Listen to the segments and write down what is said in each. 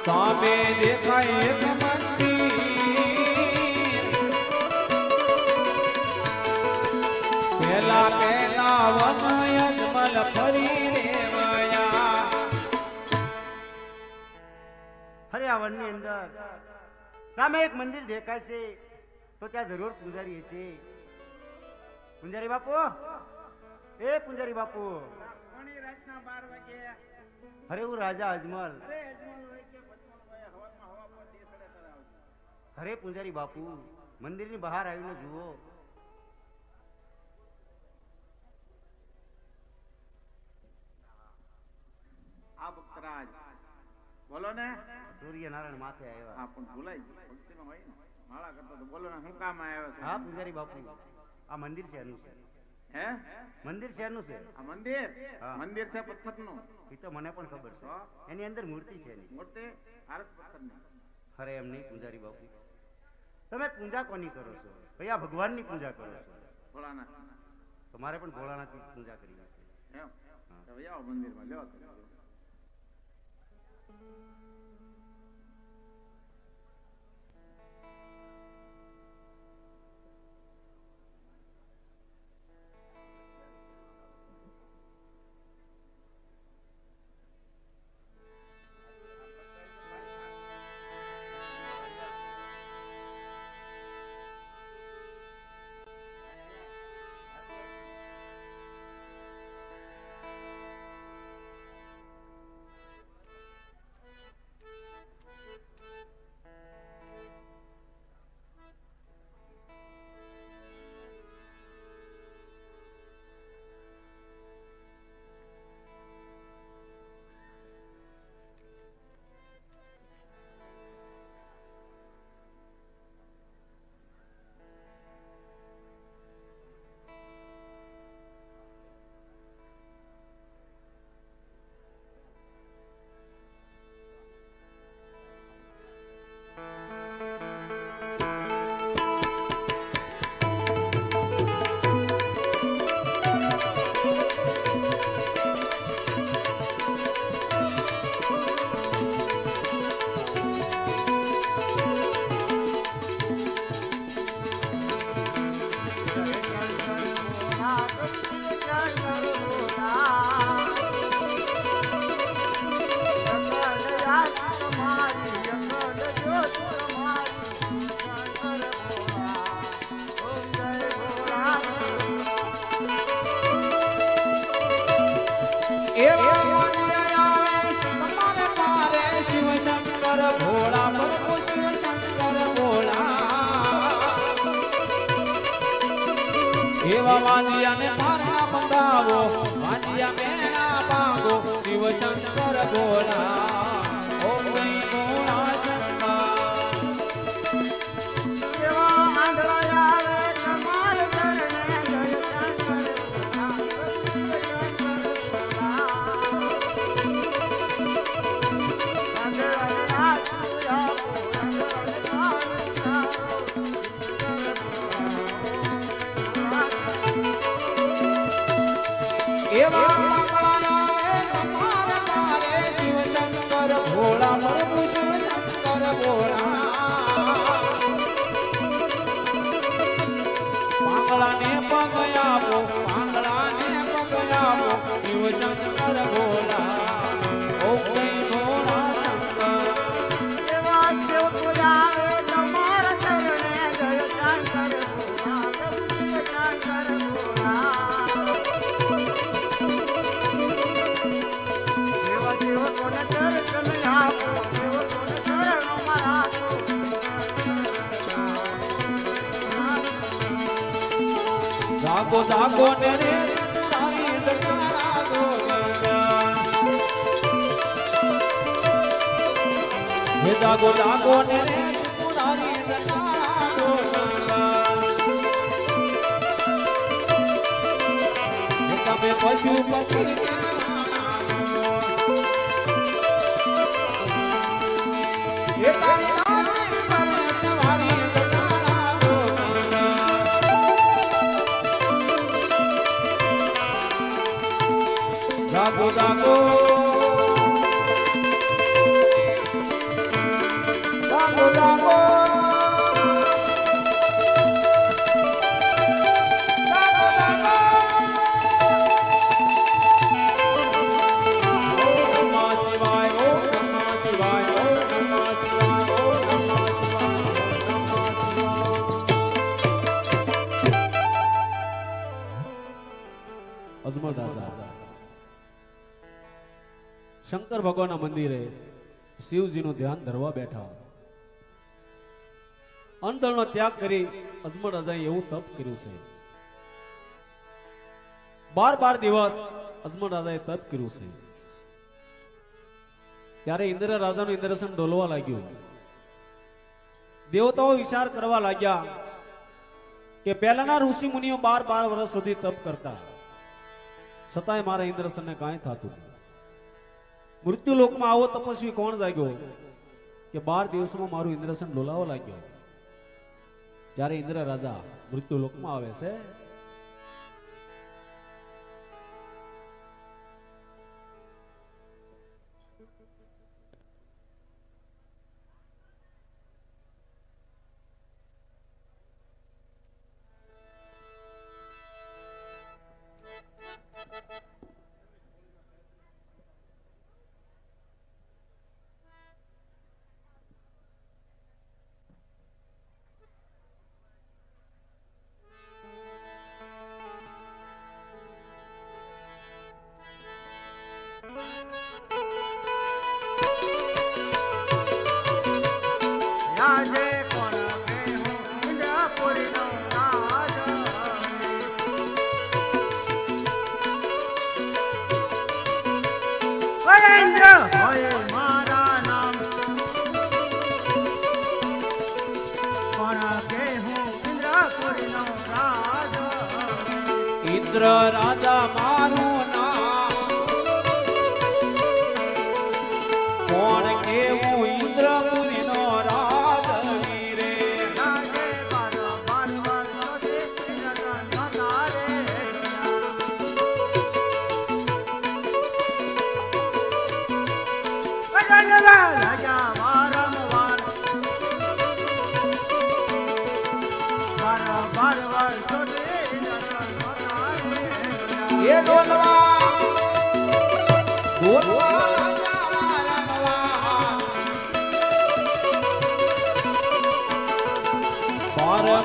સામે દેખાય એક મંદિર, પેલા વનય જમલ ફરી રેવાયા. હરિયાવળની અંદર સામે એક મંદિર દેખાય છે તો ત્યાં જરૂર પૂજારી છે. પૂજારી બાપુ, એ પૂજારી બાપુ, રાતના 12 વાગે. અરે હું રાજા અજમલ. અરે પૂજારી બાપુ, મંદિરની બહાર આવીને જુઓ. આ ભક્તરાજ બોલો ને. સૂર્યનારાયણ માથે આવ્યા. હા પણ ભૂલાઈ ગયું, ભક્તિમાં હોય ને માળા કરતો તો બોલો ને, હું કામ આવ્યો છું? હા પૂજારી બાપુ, આ મંદિર છે એનું છે. હે મંદિર છે એનું છે. આ મંદિર? હા. મંદિર છે પથ્થરનું? એ તો મને પણ ખબર છે. એની અંદર મૂર્તિ છે એની. મૂર્તિ આરસ પથ્થરની. અરે એમ નહીં પૂજારી બાપુ, તમે પૂજા કોની કરો છો? કયા ભગવાનની પૂજા કરો છો? ભોળાનાથ. તો મારે પણ ભોળાનાથની પૂજા કરવી છે. એમ તો આવો મંદિરમાં લ્યો. એવા વાંજિયાને મારા બંધાવો, વાંજિયા મેણા ભાગો, શિવ શંકર ભોળા. ઓમ જય ભોળા શંકર. એવા આંધળા આવે તમાર ચરણે જય શંકર એવા મારે શિવ શંકર ભોળા, પ્રભુ શિવ શંકર ભોળા. પાંગળાને પગ આપો, પાંગળાને પગ આપો, શિવ શંકર ભોળા. ઓમ જય ભોળા શંકર. એવા દેવ આવે તમાર ચરણે જય શંકર ભોળા, શિવ શંકર ભોળા. જાગો જાગો ને રે તારી જટાળા ગોવિંદા. હે જાગો જાગો ને રે તારી જટાળા ગોવિંદા. તમે પશુ પક્ષી જાગો જાગો જાગો જાગો અજમલ રાજા શંકર ભગવાનના મંદિરે શિવજીનું ધ્યાન ધરવા બેઠા. અંતરનો ત્યાગ કરી અજમલ રાજાએ એવું તપ કર્યું છે. 12 દિવસ અજમલ રાજાએ તપ કર્યું છે. ત્યારે ઇન્દ્ર રાજાનું ઇન્દ્રસન ડોલવા લાગ્યું. દેવતાઓ વિચાર કરવા લાગ્યા કે પહેલાના ઋષિ મુનિઓ 12 વર્ષ સુધી તપ કરતા, છતાંય મારા ઇન્દ્રસનને કાંઈ થતું. મૃત્યુ લોકમાં આવો તપસ્વી કોણ જાગ્યો કે 12 દિવસમાં મારું ઇન્દ્રસન ડોલાવા લાગ્યો. ત્યારે ઇન્દ્ર રાજા મૃત્યુ લોકમાં આવે છે. ઇન્દ્ર રાજા મારું નામ કોણ કેવું ઇન્દ્રપુરીનો રાજ રે. એ ડોલવા ડોલવા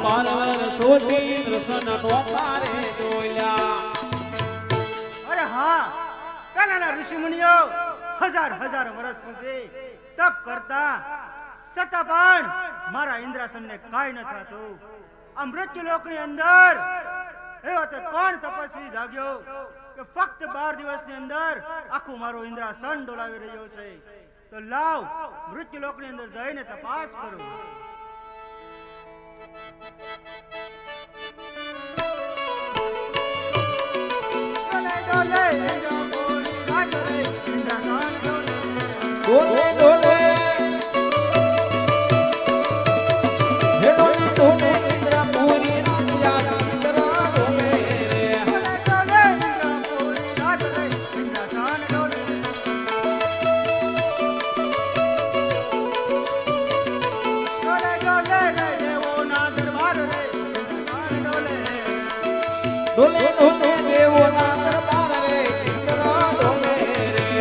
બાર વર્ષોથી દર્શન નોતા રે જોયા. અરે હા, પહેલાના ઋષિ મુનિઓ હજાર વર્ષ સુધી તપ કરતા, છતાં પણ મારા ઇન્દ્રાસનને કાંઈ ન થતું. આ મૃત્યુ લોકની અંદર એવો તો કોણ તપસ્વી જાગ્યો કે ફક્ત 12 દિવસની અંદર આખું મારું ઇન્દ્રાસન ડોલાવી રહ્યો છે? તો લાવ મૃત્યુ લોકની અંદર જઈને તપાસ કરું. ડોલે ડોલે હે ડોલે ડોલે ઇન્દ્રપુરી રાજા ઇન્દ્ર ડોલે રે. ડોલે ડોલે દેવોના દરબાર રે ઇન્દ્ર ડોલે રે.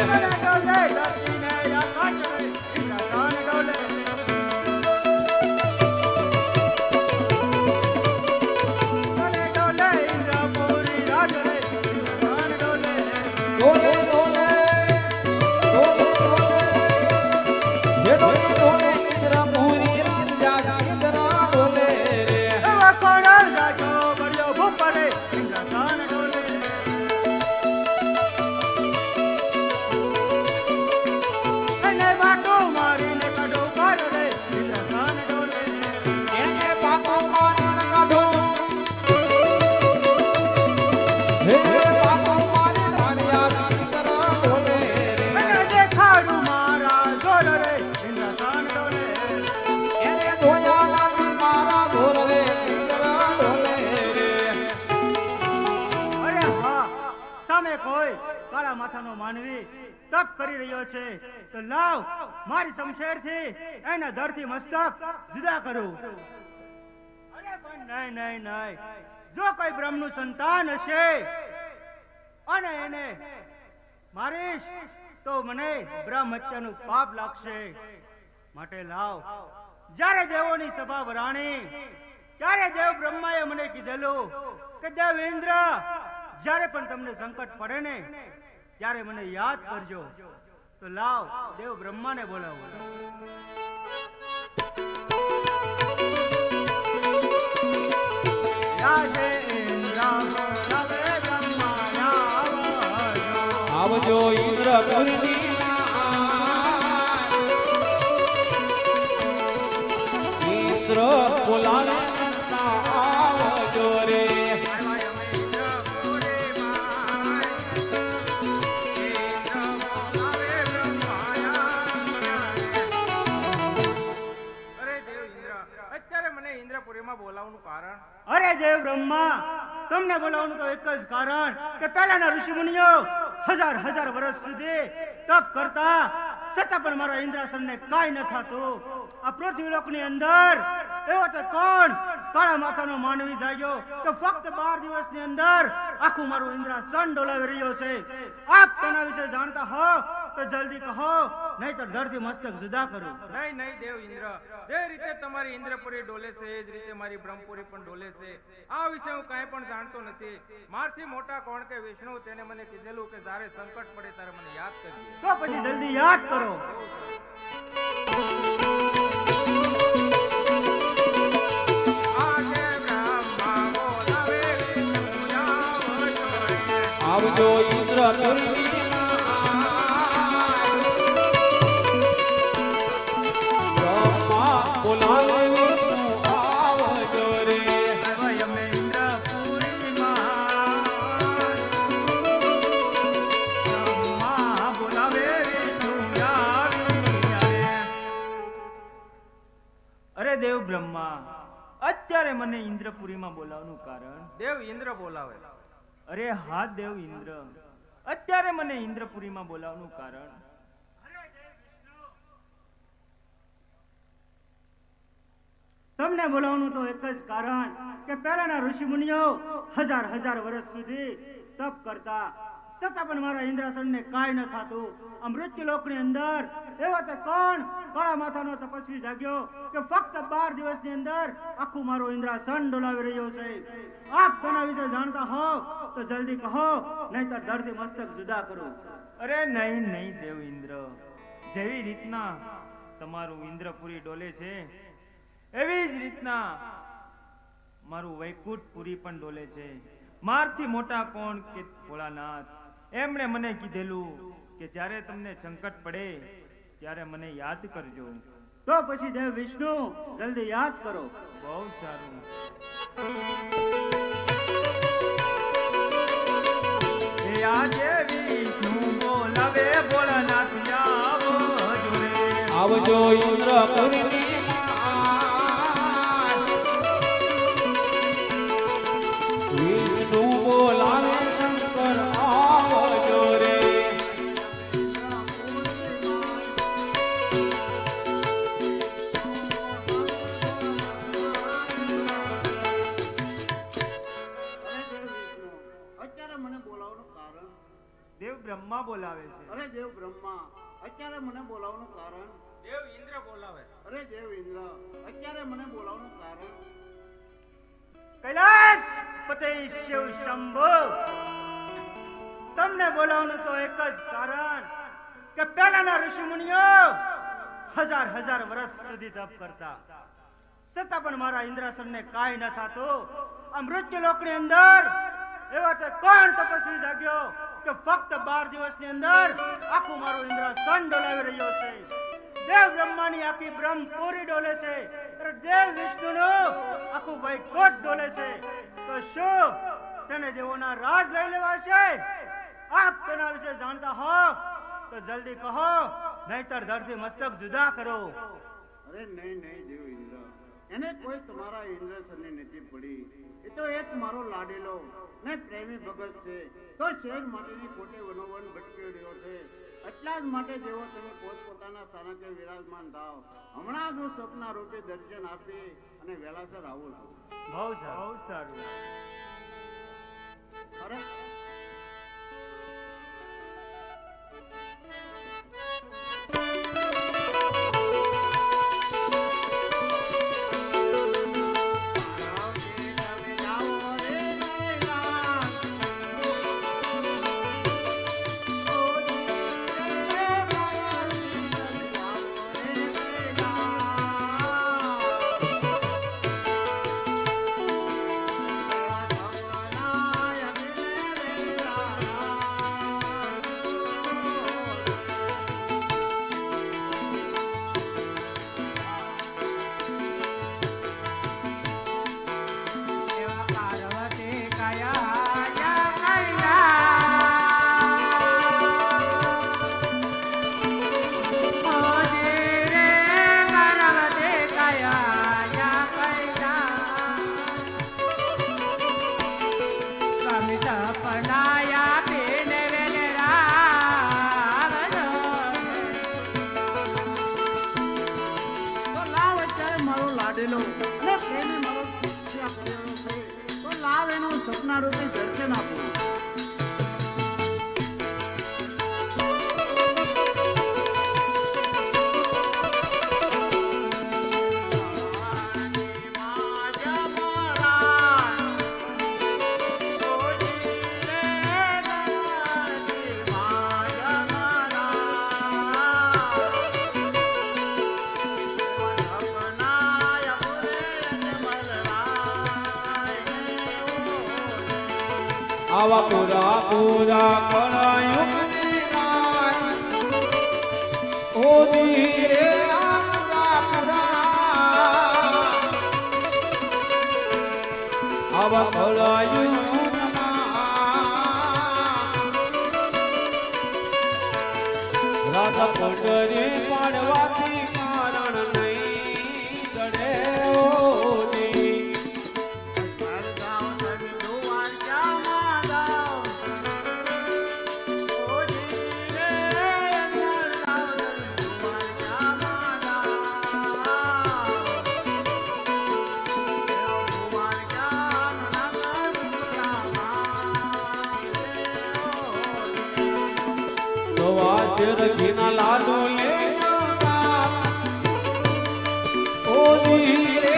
ડોલે ડોલે ડોલે હે ડોલે ડોલે ઇન્દ્રપુરી રાજા ઇન્દ્ર ડોલે રે. એને પાપો મારીને કાઢો હે પાપો મારી રાજા ઇન્દ્ર ડોલે રે. એને જોયા લાગી મારા ઢોલ રે ઇન્દ્ર ડોલે રે. અરે હા, સામે કોઈ કાળા માથાનો માનવી તપ કરી રહ્યો છે, તો લાવ મારી શમશેરથી એના ધરતી મસ્તક જુદા કરું. અરે પણ નહીં નહીં નહીં, જો કોઈ બ્રહ્મનું સંતાન હશે અને એને મારીશ તો મને બ્રહ્મ હત્યાનું પાપ લાગશે. માટે લાવ, જ્યારે દેવોની સભા ભરાણી ત્યારે દેવ બ્રહ્માએ મને કીધેલું કે દેવ ઇન્દ્ર, જ્યારે પણ તમને સંકટ પડે ને ત્યારે મને યાદ કરજો. તો લાવ દેવ બ્રહ્માને બોલાવો. આવજો ઇન્દ્રપુરની ઇન્દ્ર બોલાવે આવજો રે. બોલાવવાનું કારણ? અરે દેવ બ્રહ્મા, તમને બોલાવવાનું તો એક જ કારણ કે પહેલાના ઋષિ મુનિઓ હજાર હજાર વર્ષ સુધી તપ કરતા છતાં પણ મારા ઇન્દ્રાસનને કાંઈ ન થતું. આ પૃથ્વીલોકની અંદર એવો તો કોણ કાળા માથાનો માનવી જાગ્યો તો ફક્ત 12 દિવસની અંદર આખું મારું ઇન્દ્રાસન ડોલાવી રહ્યો છે. આપ તેના વિશે જાણતા હો તો જલ્દી કહો, નહીં તો ધરતી મસ્તક જુદા કરું. નહીં નહીં દેવ ઇન્દ્ર, જે રીતે તમારી ઇન્દ્રપુરી ડોલે છે એ જ રીતે મારી બ્રહ્મપુરી પણ ડોલે છે. આ વિશે હું કાંઈ પણ જાણતો નથી. મારથી મોટા કોણ કે વિષ્ણુ, તેને મને કીધેલું કે જ્યારે સંકટ પડે ત્યારે મને યાદ કરજે. તો પછી જલ્દી યાદ કરો. આવજો ઇન્દ્રપુરની બ્રહ્મા બોલાવે વિષ્ણુ આવજો રે. અરે દેવ બ્રહ્મા, અત્યારે મને ઇન્દ્રપુરીમાં બોલાવવાનું કારણ? દેવ ઇન્દ્ર બોલાવે. અરે હા દેવ ઇન્દ્ર, અત્યારે મને ઇન્દ્રપુરીમાં બોલાવવાનું કારણ? તમને બોલાવવાનું તો એક જ કારણ કે પહેલાના ઋષિ મુનિઓ હજાર હજાર વર્ષ સુધી તપ કરતા છતાં પણ મારા ઇન્દ્રાસનને કાંઈ ન થતું. આ મૃત્યુલોકની અંદર એવો તો કોણ કાળા માથાનો તપસ્વી જાગ્યો કે ફક્ત 12 દિવસની અંદર આખું મારું ઇન્દ્રાસન ડોલાવી રહ્યો છે. આપ તેના વિશે જાણતા હો તો જલ્દી કહો, નહીંતર ધરતી મસ્તક જુદા કરું. અરે નહીં નહીં દેવ ઇન્દ્ર, જેવી રીતના તમારું ઇન્દ્રપુરી ડોલે છે એવી જ રીતના મારું વૈકુંઠપુરી પણ ડોલે છે. મારથી મોટા કોણ કે ભોળાનાથ, એમણે મને કીધેલું કે જ્યારે તમને સંકટ પડે ત્યારે મને યાદ કરજો. તો પછી દેવ વિષ્ણુ, જલ્દી યાદ કરો. બહુ સારું. આજે વિષ્ણુ બોલાવે ભોળાનાથ આવજો રે. આવજો ઇન્દ્રપુરની વિષ્ણુ બોલાવે શંકર આવજો રે. અત્યારે મને બોલાવવાનું કારણ? દેવ બ્રહ્મા બોલાવે છે. અરે દેવ બ્રહ્મા, અત્યારે મને બોલાવવાનું કારણ? દેવ ઇન્દ્ર બોલાવે. અરે દેવ ઇન્દ્ર, અત્યારે મને બોલાવવાનું કારણ? કૈલાસ પતે શિવ શંભુ, તમને બોલાવવાનું તો એક જ કારણ કે પહેલાના ઋષિ મુનિઓ હજાર હજાર વર્ષ સુધી તપ કરતા છતાં પણ મારા ઇન્દ્રાસનને કાંઈ ન થતું. આ મૃત્યુલોકની અંદર એવા તે કોણ તપસ્વી જાગ્યો કે ફક્ત 12 દિવસની અંદર આખું મારું ઇન્દ્રાસન ડોલાવી રહ્યો છે. દેવ બ્રહ્માની આખી બ્રહ્મપુરી ડોલે છે. દેવ વિષ્ણુનું આખું વૈકુંઠ ડોલે છે. તો શું તેને દેવોના રાજ લઈ લેવા છે? આપ તેના વિશે જાણતા હો તો જલ્દી કહો, નહીંતર ધરતી મસ્તક જુદા કરો. અરે નહીં નહીં દેવ ઇન્દ્ર, એને કોઈ તમારા ઇન્દ્રસનની નથી પડી. એ તો એક મારો લાડેલો ને પ્રેમી ભગત છે, તો શેર માટેની ખોટે વનોવન ભટકી રહ્યો છે. એટલા જ માટે જેવો તમે પોતપોતાના સ્થાનકે વિરાજમાન થાવ, હમણાં જ હું સપના રૂપે દર્શન આપી અને વેલાસર આવું છું. બહુ સારું. અરે સપના રૂપે દર્શન આપો. આવા પૂરા પૂરા કળયુગની રાત ઓ ધીરે આવા કળયુગમાં રાધા પંડરી પાડવાથી કારણ નહીં ગળે ઓજી. રખીના લાડુ લે ઓ ધીરે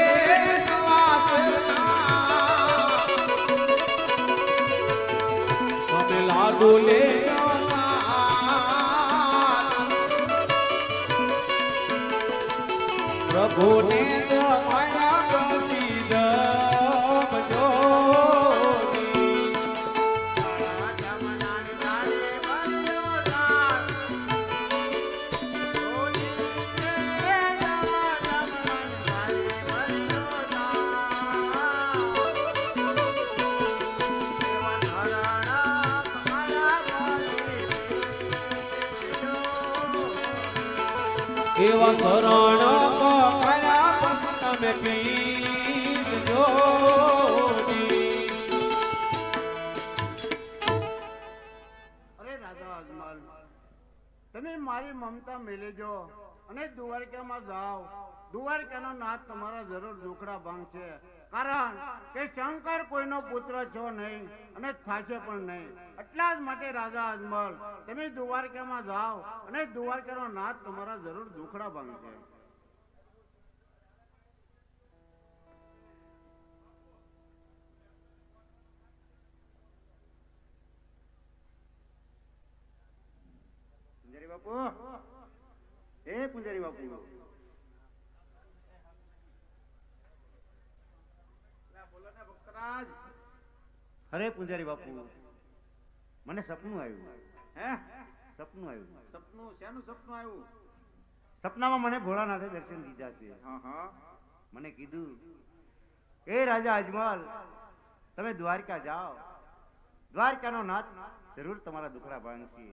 અમે લાડુ લે પ્રભુ ને એવા શરણ કર્યા પછી તમે પીત જોડી. અરે રાજા અજમલ, તમે મારી મમતા મેલેજો અને દ્વારકામાં જાઓ. દ્વારકાનો નાથ તમારા જરૂર દુખડા ભાંગશે, કારણ કે શંકર કોઈનો પુત્ર છો નહીં અને થાશે પણ નહીં. એટલા જ માટે રાજા અજમલ, તમે દ્વારકામાં જાઓ અને દ્વારકાનો નાથ તમારા જરૂર દુખડા ભાંગશે. પૂજારી બાપુ, એ પૂજારી બાપુ, અરે પૂજારી બાપુ, મને સપનું આવ્યું. હે? સપનું આવ્યું. સપનું? શેનું સપનું આવ્યું? સપનામાં મને ભોળાનાથે દર્શન દીધા છે. હા હા. મને કીધું, એ રાજા અજમલ, તમે દ્વારકા જાઓ, દ્વારકાનો નાથ જરૂર તમારા દુખડા ભાંગશે.